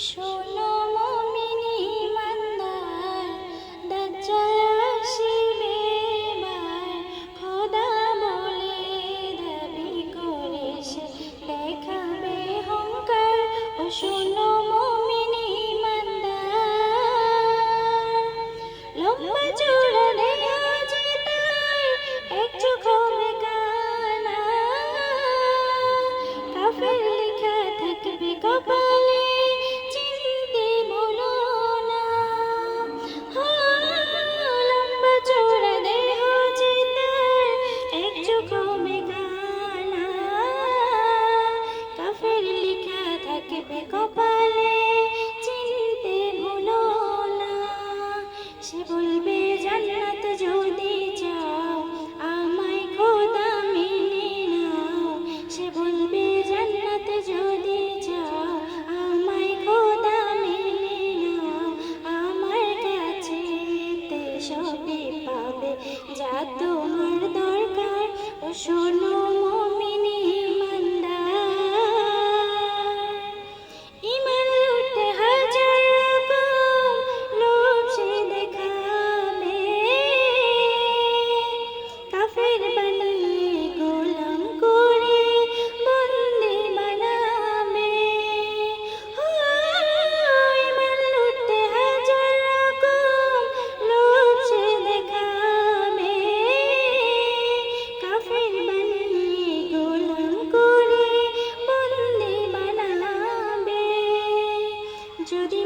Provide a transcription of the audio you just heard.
শোনো মুমিনি ইমানদার, দাজ্জাল আসিবে এবার, খোদা বলে দাবি করে সে দেখাবে অহংকার। ও শোনো মুমিনি ইমানদার, লম্বা চওড়া দেহ যে তার, এক চোখ হবে কানা, কাফের লেখা থাকবে কপালে, চিনতে ভুলো না। লম্বা চওড়া দেহ যে তার, এক চোখ হবে কানা, কাফের লেখা থাকবে কপালে, চিনতে ভুলো না। সে বলবে জান্নাত যদি চাও, আমায় খোদা মেনে নাও। সে বলবে জান্নাত যদি চাও, আমায় খোদা মেনে নাও। আমার কাছে তে সবই পাবে যা তোমার দরকার। ও শোনো মুমিনি ইমানদার, ইমান লুটে হাজার রকম লোভ সে দেখাবে, কাফের বানিয়ে গোলাম করে বন্দী বানাবে। ইমান লুটে হাজার রকম লোভ সে দেখাবে, কাফের বানিয়ে গোলাম করে বন্দী বানাবে। যদি